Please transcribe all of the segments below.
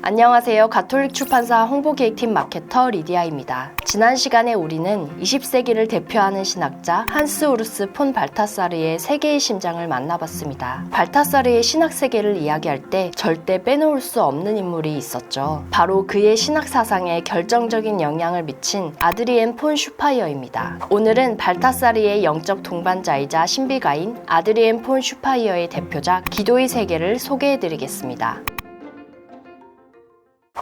안녕하세요. 가톨릭 출판사 홍보기획팀 마케터 리디아입니다. 지난 시간에 우리는 20세기를 대표하는 신학자 한스 우르스 폰 발타사르의 세계의 심장을 만나봤습니다. 발타사르의 신학 세계를 이야기할 때 절대 빼놓을 수 없는 인물이 있었죠. 바로 그의 신학 사상에 결정적인 영향을 미친 아드리엔 폰 슈파이어입니다. 오늘은 발타사르의 영적 동반자이자 신비가인 아드리엔 폰 슈파이어의 대표작 기도의 세계를 소개해드리겠습니다.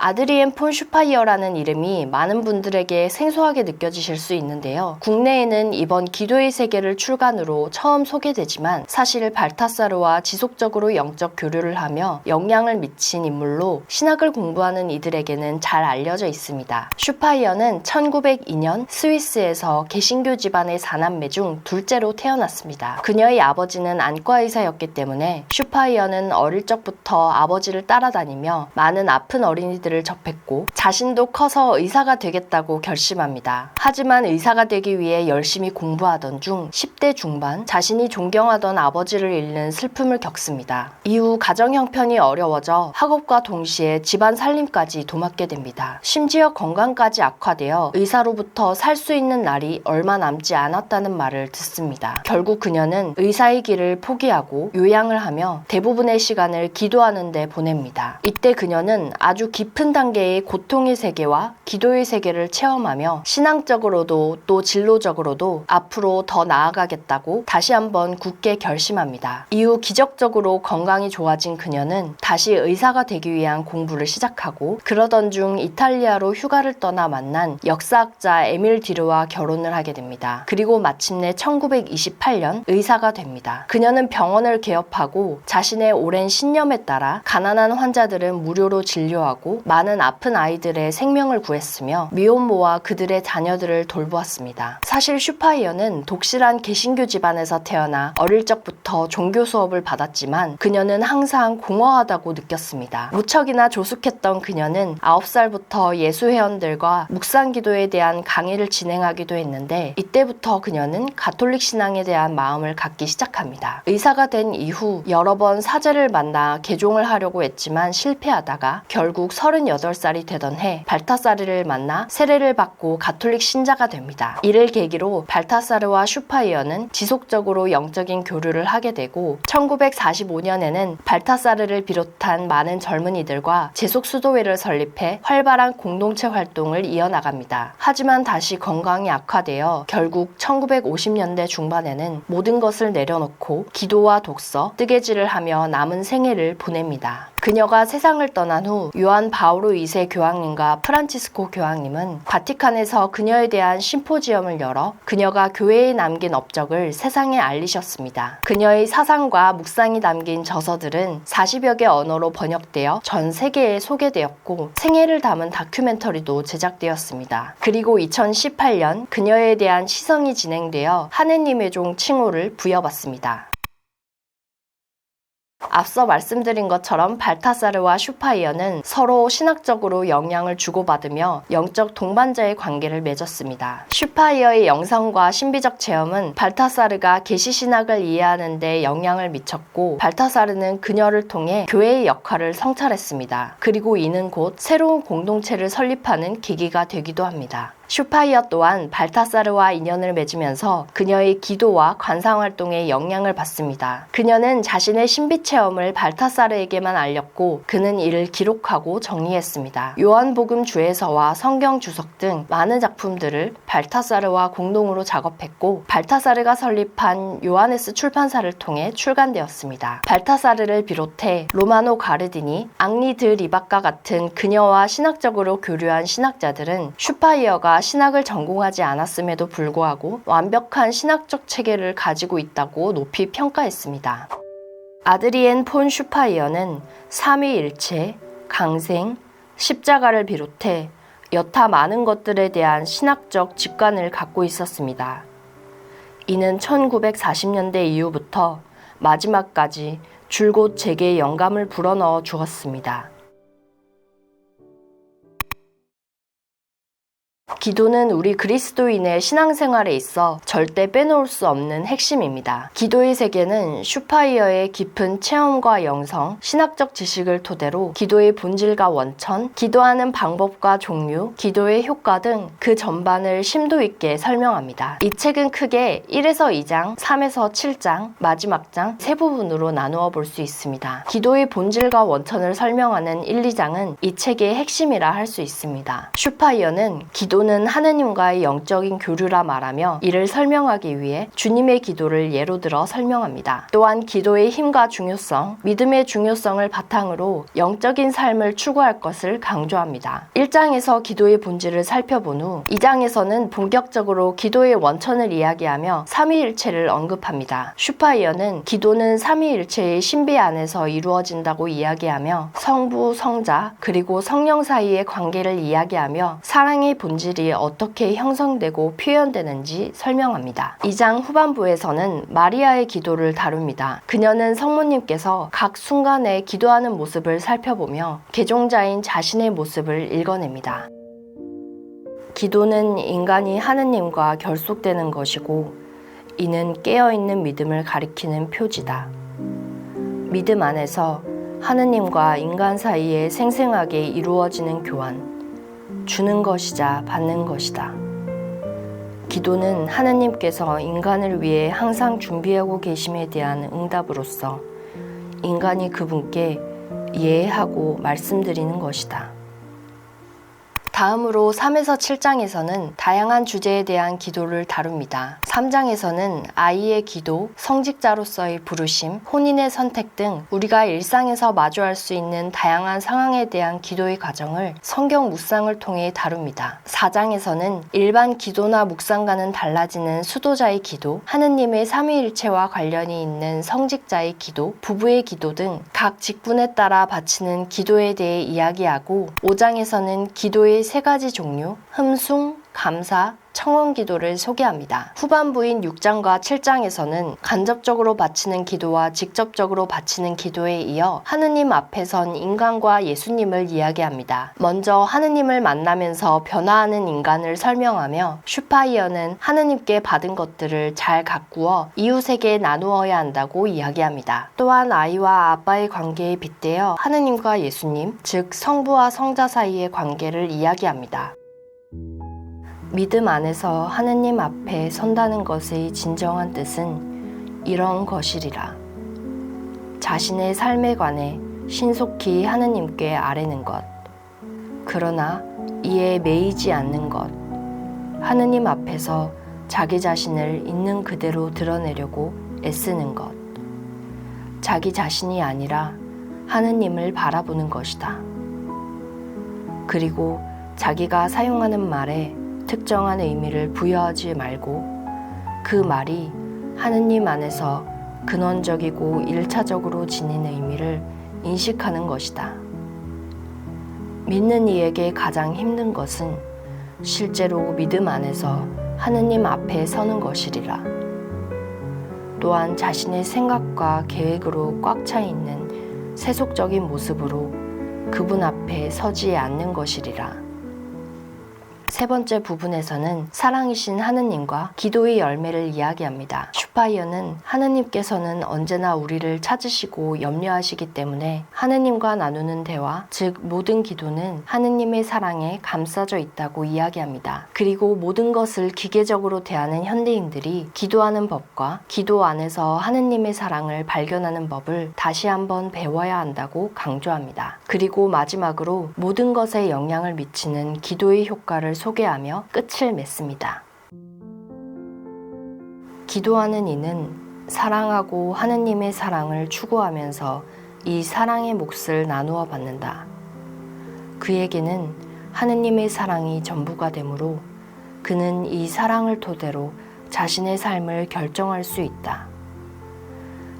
아드리엔 폰 슈파이어라는 이름이 많은 분들에게 생소하게 느껴지실 수 있는데요. 국내에는 이번 기도의 세계를 출간으로 처음 소개되지만 사실 발타사르와 지속적으로 영적 교류를 하며 영향을 미친 인물로 신학을 공부하는 이들에게는 잘 알려져 있습니다. 슈파이어는 1902년 스위스에서 개신교 집안의 4남매 중 둘째로 태어났습니다. 그녀의 아버지는 안과의사였기 때문에 슈파이어는 어릴 적부터 아버지를 따라다니며 많은 아픈 어린이들을 접했고 자신도 커서 의사가 되겠다고 결심합니다. 하지만 의사가 되기 위해 열심히 공부하던 중 10대 중반 자신이 존경하던 아버지를 잃는 슬픔을 겪습니다. 이후 가정 형편이 어려워져 학업과 동시에 집안 살림까지 도맡게 됩니다. 심지어 건강까지 악화되어 의사로부터 살 수 있는 날이 얼마 남지 않았다는 말을 듣습니다. 결국 그녀는 의사의 길을 포기하고 요양을 하며 대부분의 시간을 기도하는 데 보냅니다. 이때 그녀는 아주 깊은 단계의 고통의 세계와 기도의 세계를 체험하며 신앙적으로도 또 진로적으로도 앞으로 더 나아가겠다고 다시 한번 굳게 결심합니다. 이후 기적적으로 건강이 좋아진 그녀는 다시 의사가 되기 위한 공부를 시작하고 그러던 중 이탈리아로 휴가를 떠나 만난 역사학자 에밀 디르와 결혼을 하게 됩니다. 그리고 마침내 1928년 의사가 됩니다. 그녀는 병원을 개업하고 자신의 오랜 신념에 따라 가난한 환자들은 무료로 진료하고 많은 아픈 아이들의 생명을 구했으며 미혼모와 그들의 자녀들을 돌보았습니다. 사실 슈파이어는 독실한 개신교 집안에서 태어나 어릴 적부터 종교 수업을 받았지만 그녀는 항상 공허하다고 느꼈습니다. 무척이나 조숙했던 그녀는 9살부터 예수회원들과 묵상기도에 대한 강의를 진행하기도 했는데 이때부터 그녀는 가톨릭 신앙에 대한 마음을 갖기 시작합니다. 의사가 된 이후 여러 번 사제를 만나 개종을 하려고 했지만 실패하다가 결국 38살이 되던 해 발타사르를 만나 세례를 받고 가톨릭 신자가 됩니다. 이를 계기로 발타사르와 슈파이어는 지속적으로 영적인 교류를 하게 되고 1945년에는 발타사르를 비롯한 많은 젊은이들과 제속수도회를 설립해 활발한 공동체 활동을 이어나갑니다. 하지만 다시 건강이 악화되어 결국 1950년대 중반에는 모든 것을 내려놓고 기도와 독서, 뜨개질을 하며 남은 생애를 보냅니다. 그녀가 세상을 떠난 후 요한 바오로 2세 교황님과 프란치스코 교황님은 바티칸에서 그녀에 대한 심포지엄을 열어 그녀가 교회에 남긴 업적을 세상에 알리셨습니다. 그녀의 사상과 묵상이 담긴 저서들은 40여 개 언어로 번역되어 전 세계에 소개되었고 생애를 담은 다큐멘터리도 제작되었습니다. 그리고 2018년 그녀에 대한 시성이 진행되어 하느님의 종 칭호를 부여받습니다. 앞서 말씀드린 것처럼 발타사르와 슈파이어는 서로 신학적으로 영향을 주고받으며 영적 동반자의 관계를 맺었습니다. 슈파이어의 영성과 신비적 체험은 발타사르가 계시신학을 이해하는 데 영향을 미쳤고 발타사르는 그녀를 통해 교회의 역할을 성찰했습니다. 그리고 이는 곧 새로운 공동체를 설립하는 계기가 되기도 합니다. 슈파이어 또한 발타사르와 인연을 맺으면서 그녀의 기도와 관상활동에 영향을 받습니다. 그녀는 자신의 신비 체험을 발타사르에게만 알렸고 그는 이를 기록하고 정리했습니다. 요한복음 주에서와 성경 주석 등 많은 작품들을 발타사르와 공동으로 작업했고 발타사르가 설립한 요하네스 출판사를 통해 출간되었습니다. 발타사르를 비롯해 로마노 가르디니, 앙리 드 리바카 같은 그녀와 신학적으로 교류한 신학자들은 슈파이어가 신학을 전공하지 않았음에도 불구하고 완벽한 신학적 체계를 가지고 있다고 높이 평가했습니다. 아드리엔 폰 슈파이어는 삼위일체, 강생, 십자가를 비롯해 여타 많은 것들에 대한 신학적 직관을 갖고 있었습니다. 이는 1940년대 이후부터 마지막까지 줄곧 제게 영감을 불어넣어 주었습니다. 기도는 우리 그리스도인의 신앙생활에 있어 절대 빼놓을 수 없는 핵심입니다. 기도의 세계는 슈파이어의 깊은 체험과 영성, 신학적 지식을 토대로 기도의 본질과 원천, 기도하는 방법과 종류, 기도의 효과 등 그 전반을 심도 있게 설명합니다. 이 책은 크게 1에서 2장, 3에서 7장, 마지막 장 세 부분으로 나누어 볼 수 있습니다. 기도의 본질과 원천을 설명하는 1, 2장은 이 책의 핵심이라 할 수 있습니다. 슈파이어는 기도는 하느님과의 영적인 교류라 말하며 이를 설명하기 위해 주님의 기도를 예로 들어 설명합니다. 또한 기도의 힘과 중요성, 믿음의 중요성을 바탕으로 영적인 삶을 추구할 것을 강조합니다. 1장에서 기도의 본질을 살펴본 후 2장에서는 본격적으로 기도의 원천을 이야기하며 삼위일체를 언급합니다. 슈파이어는 기도는 삼위일체의 신비 안에서 이루어진다고 이야기하며 성부, 성자, 그리고 성령 사이의 관계를 이야기하며 사랑의 본질이 어떻게 형성되고 표현되는지 설명합니다. 2장 후반부에서는 마리아의 기도를 다룹니다. 그녀는 성모님께서 각 순간에 기도하는 모습을 살펴보며 개종자인 자신의 모습을 읽어냅니다. 기도는 인간이 하느님과 결속되는 것이고 이는 깨어있는 믿음을 가리키는 표지다. 믿음 안에서 하느님과 인간 사이에 생생하게 이루어지는 교환, 주는 것이자 받는 것이다. 기도는 하느님께서 인간을 위해 항상 준비하고 계심에 대한 응답으로서 인간이 그분께 예하고 말씀드리는 것이다. 다음으로 3에서 7장에서는 다양한 주제에 대한 기도를 다룹니다. 3장에서는 아이의 기도, 성직자로서의 부르심, 혼인의 선택 등 우리가 일상에서 마주할 수 있는 다양한 상황에 대한 기도의 과정을 성경 묵상을 통해 다룹니다. 4장에서는 일반 기도나 묵상과는 달라지는 수도자의 기도, 하느님의 삼위일체와 관련이 있는 성직자의 기도, 부부의 기도 등 각 직분에 따라 바치는 기도에 대해 이야기하고 5장에서는 기도의 세 가지 종류, 흠숭, 감사, 청원 기도를 소개합니다. 후반부인 6장과 7장에서는 간접적으로 바치는 기도와 직접적으로 바치는 기도에 이어 하느님 앞에 선 인간과 예수님을 이야기합니다. 먼저 하느님을 만나면서 변화하는 인간을 설명하며 슈파이어는 하느님께 받은 것들을 잘 가꾸어 이웃에게 나누어야 한다고 이야기합니다. 또한 아이와 아빠의 관계에 빗대어 하느님과 예수님, 즉 성부와 성자 사이의 관계를 이야기합니다. 믿음 안에서 하느님 앞에 선다는 것의 진정한 뜻은 이런 것이리라. 자신의 삶에 관해 신속히 하느님께 아뢰는 것. 그러나 이에 매이지 않는 것. 하느님 앞에서 자기 자신을 있는 그대로 드러내려고 애쓰는 것. 자기 자신이 아니라 하느님을 바라보는 것이다. 그리고 자기가 사용하는 말에 특정한 의미를 부여하지 말고 그 말이 하느님 안에서 근원적이고 일차적으로 지닌 의미를 인식하는 것이다. 믿는 이에게 가장 힘든 것은 실제로 믿음 안에서 하느님 앞에 서는 것이리라. 또한 자신의 생각과 계획으로 꽉 차 있는 세속적인 모습으로 그분 앞에 서지 않는 것이리라. 세 번째 부분에서는 사랑이신 하느님과 기도의 열매를 이야기합니다. 슈파이어는 하느님께서는 언제나 우리를 찾으시고 염려하시기 때문에 하느님과 나누는 대화, 즉 모든 기도는 하느님의 사랑에 감싸져 있다고 이야기합니다. 그리고 모든 것을 기계적으로 대하는 현대인들이 기도하는 법과 기도 안에서 하느님의 사랑을 발견하는 법을 다시 한번 배워야 한다고 강조합니다. 그리고 마지막으로 모든 것에 영향을 미치는 기도의 효과를 소개하며 끝을 맺습니다. 기도하는 이는 사랑하고 하느님의 사랑을 추구하면서 이 사랑의 몫을 나누어 받는다. 그에게는 하느님의 사랑이 전부가 되므로 그는 이 사랑을 토대로 자신의 삶을 결정할 수 있다.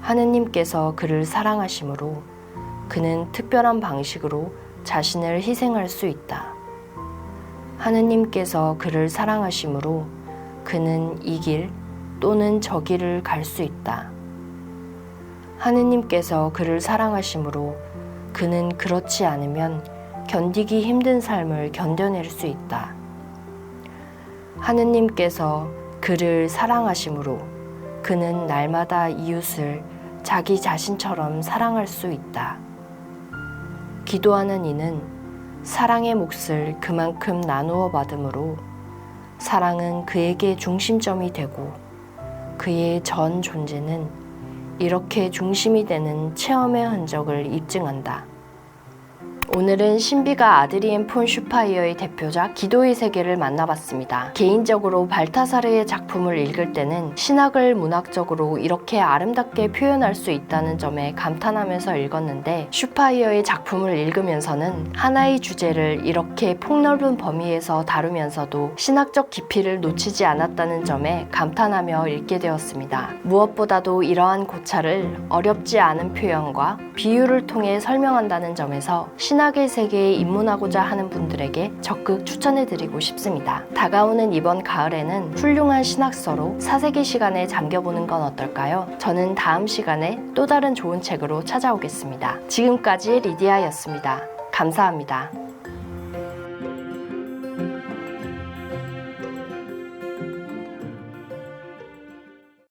하느님께서 그를 사랑하심으로 그는 특별한 방식으로 자신을 희생할 수 있다. 하느님께서 그를 사랑하심으로 그는 이 길 또는 저 길을 갈 수 있다. 하느님께서 그를 사랑하심으로 그는 그렇지 않으면 견디기 힘든 삶을 견뎌낼 수 있다. 하느님께서 그를 사랑하심으로 그는 날마다 이웃을 자기 자신처럼 사랑할 수 있다. 기도하는 이는 사랑의 몫을 그만큼 나누어 받으므로 사랑은 그에게 중심점이 되고 그의 전 존재는 이렇게 중심이 되는 체험의 흔적을 입증한다. 오늘은 신비가 아드리엔 폰 슈파이어의 대표작 기도의 세계를 만나봤습니다. 개인적으로 발타사르의 작품을 읽을 때는 신학을 문학적으로 이렇게 아름답게 표현할 수 있다는 점에 감탄하면서 읽었는데 슈파이어의 작품을 읽으면서는 하나의 주제를 이렇게 폭넓은 범위에서 다루면서도 신학적 깊이를 놓치지 않았다는 점에 감탄하며 읽게 되었습니다. 무엇보다도 이러한 고찰을 어렵지 않은 표현과 비유를 통해 설명한다는 점에서 신학의 세계에 입문하고자 하는 분들에게 적극 추천해드리고 싶습니다. 다가오는 이번 가을에는 훌륭한 신학서로 사색의 시간에 잠겨보는 건 어떨까요? 저는 다음 시간에 또 다른 좋은 책으로 찾아오겠습니다. 지금까지 리디아였습니다. 감사합니다.